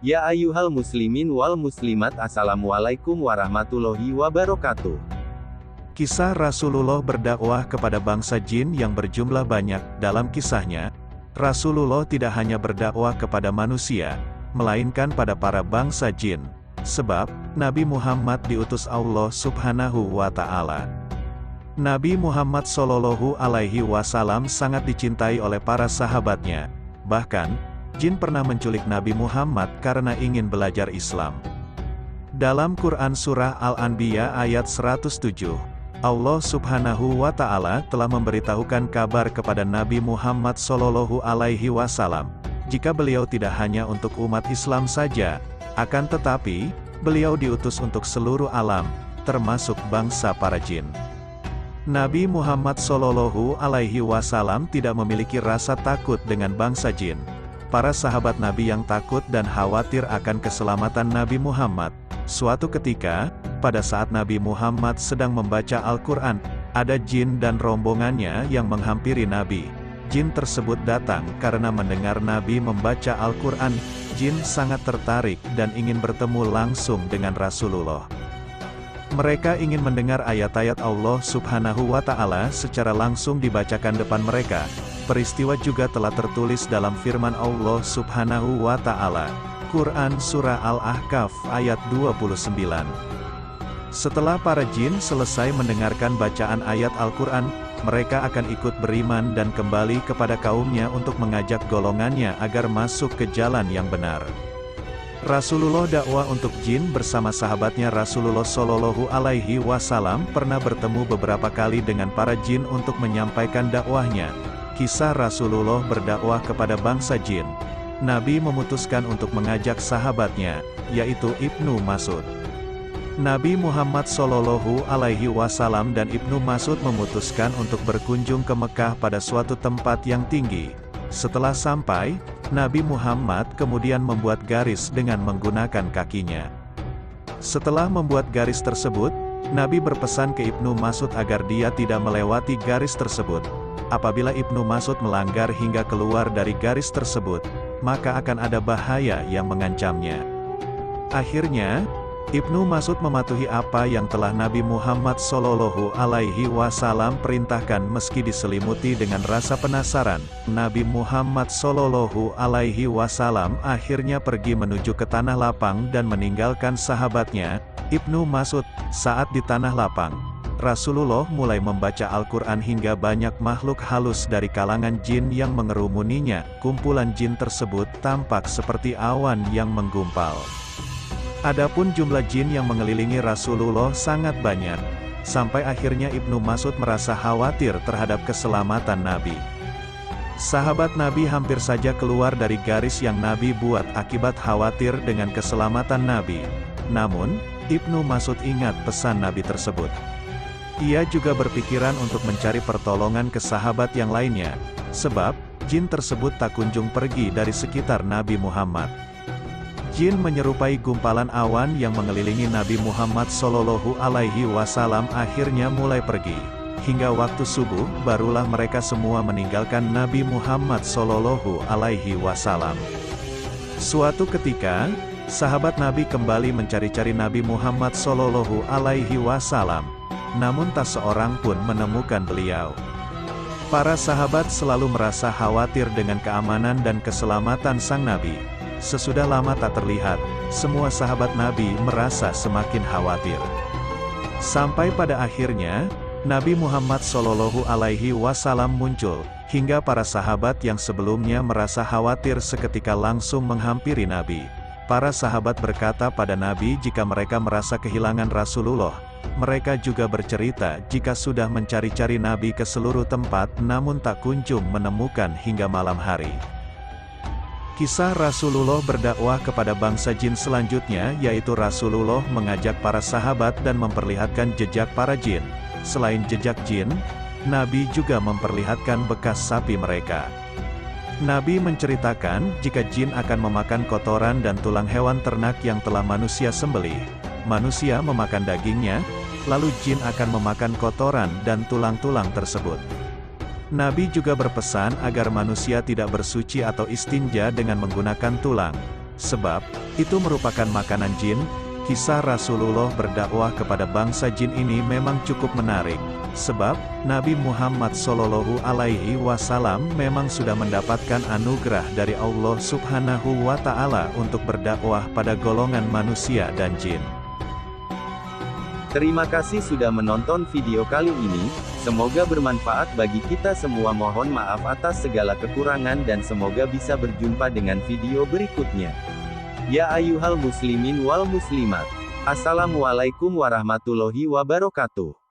Ya ayyuhal muslimin wal muslimat, assalamualaikum warahmatullahi wabarakatuh. Kisah Rasulullah berdakwah kepada bangsa jin yang berjumlah banyak. Dalam kisahnya, Rasulullah tidak hanya berdakwah kepada manusia, melainkan pada para bangsa jin. Sebab, Nabi Muhammad diutus Allah Subhanahu wa Ta'ala. Nabi Muhammad Shallallahu Alaihi Wasallam sangat dicintai oleh para sahabatnya. Bahkan, jin pernah menculik Nabi Muhammad karena ingin belajar Islam. Dalam Quran Surah Al-Anbiya ayat 107, Allah Subhanahu wa Ta'ala telah memberitahukan kabar kepada Nabi Muhammad Shallallahu Alaihi Wasallam, jika beliau tidak hanya untuk umat Islam saja, akan tetapi, beliau diutus untuk seluruh alam, termasuk bangsa para jin. Nabi Muhammad Shallallahu Alaihi Wasallam tidak memiliki rasa takut dengan bangsa jin. Para sahabat Nabi yang takut dan khawatir akan keselamatan Nabi Muhammad. Suatu ketika, pada saat Nabi Muhammad sedang membaca Al-Quran, ada jin dan rombongannya yang menghampiri Nabi. Jin tersebut datang karena mendengar Nabi membaca Al-Quran. Jin sangat tertarik dan ingin bertemu langsung dengan Rasulullah. Mereka ingin mendengar ayat-ayat Allah Subhanahu wa Ta'ala secara langsung dibacakan depan mereka. Peristiwa juga telah tertulis dalam firman Allah Subhanahu wa Ta'ala. Quran Surah Al-Ahqaf ayat 29. Setelah para jin selesai mendengarkan bacaan ayat Al-Quran, mereka akan ikut beriman dan kembali kepada kaumnya untuk mengajak golongannya agar masuk ke jalan yang benar. Rasulullah dakwah untuk jin bersama sahabatnya. Rasulullah Shallallahu Alaihi Wasallam pernah bertemu beberapa kali dengan para jin untuk menyampaikan dakwahnya. Kisah Rasulullah berdakwah kepada bangsa jin. Nabi memutuskan untuk mengajak sahabatnya, yaitu Ibnu Mas'ud. Nabi Muhammad Shallallahu Alaihi Wasallam dan Ibnu Mas'ud memutuskan untuk berkunjung ke Mekah pada suatu tempat yang tinggi. Setelah sampai, Nabi Muhammad kemudian membuat garis dengan menggunakan kakinya. Setelah membuat garis tersebut, Nabi berpesan ke Ibnu Mas'ud agar dia tidak melewati garis tersebut. Apabila Ibnu Mas'ud melanggar hingga keluar dari garis tersebut, maka akan ada bahaya yang mengancamnya. Akhirnya, Ibnu Mas'ud mematuhi apa yang telah Nabi Muhammad Shallallahu Alaihi Wasallam perintahkan meski diselimuti dengan rasa penasaran. Nabi Muhammad Shallallahu Alaihi Wasallam akhirnya pergi menuju ke tanah lapang dan meninggalkan sahabatnya, Ibnu Mas'ud. Saat di tanah lapang, Rasulullah mulai membaca Al-Quran hingga banyak makhluk halus dari kalangan jin yang mengerumuninya. Kumpulan jin tersebut tampak seperti awan yang menggumpal. Adapun jumlah jin yang mengelilingi Rasulullah sangat banyak, sampai akhirnya Ibnu Mas'ud merasa khawatir terhadap keselamatan Nabi. Sahabat Nabi hampir saja keluar dari garis yang Nabi buat akibat khawatir dengan keselamatan Nabi. Namun, Ibnu Mas'ud ingat pesan Nabi tersebut. Ia juga berpikiran untuk mencari pertolongan ke sahabat yang lainnya, sebab jin tersebut tak kunjung pergi dari sekitar Nabi Muhammad. Jin menyerupai gumpalan awan yang mengelilingi Nabi Muhammad Shallallahu Alaihi Wasallam akhirnya mulai pergi. Hingga waktu subuh, barulah mereka semua meninggalkan Nabi Muhammad Shallallahu Alaihi Wasallam. Suatu ketika, sahabat Nabi kembali mencari-cari Nabi Muhammad Shallallahu Alaihi Wasallam. Namun tak seorang pun menemukan beliau. Para sahabat selalu merasa khawatir dengan keamanan dan keselamatan sang Nabi. Sesudah lama tak terlihat, semua sahabat Nabi merasa semakin khawatir. Sampai pada akhirnya, Nabi Muhammad Shallallahu Alaihi Wasallam muncul, hingga para sahabat yang sebelumnya merasa khawatir seketika langsung menghampiri Nabi. Para sahabat berkata pada Nabi jika mereka merasa kehilangan Rasulullah. Mereka juga bercerita jika sudah mencari-cari Nabi ke seluruh tempat namun tak kunjung menemukan hingga malam hari. Kisah Rasulullah berdakwah kepada bangsa jin selanjutnya yaitu Rasulullah mengajak para sahabat dan memperlihatkan jejak para jin. Selain jejak jin, Nabi juga memperlihatkan bekas sapi mereka. Nabi menceritakan jika jin akan memakan kotoran dan tulang hewan ternak yang telah manusia sembelih. Manusia memakan dagingnya, lalu jin akan memakan kotoran dan tulang-tulang tersebut. Nabi juga berpesan agar manusia tidak bersuci atau istinja dengan menggunakan tulang. sebab itu merupakan makanan jin. Kisah Rasulullah berdakwah kepada bangsa jin ini memang cukup menarik, sebab Nabi Muhammad Shallallahu Alaihi Wasallam memang sudah mendapatkan anugerah dari Allah Subhanahu wa Ta'ala untuk berdakwah pada golongan manusia dan jin. Terima kasih sudah menonton video kali ini, semoga bermanfaat bagi kita semua. Mohon maaf atas segala kekurangan dan semoga bisa berjumpa dengan video berikutnya. Ya ayyuhal muslimin wal muslimat. Assalamualaikum warahmatullahi wabarakatuh.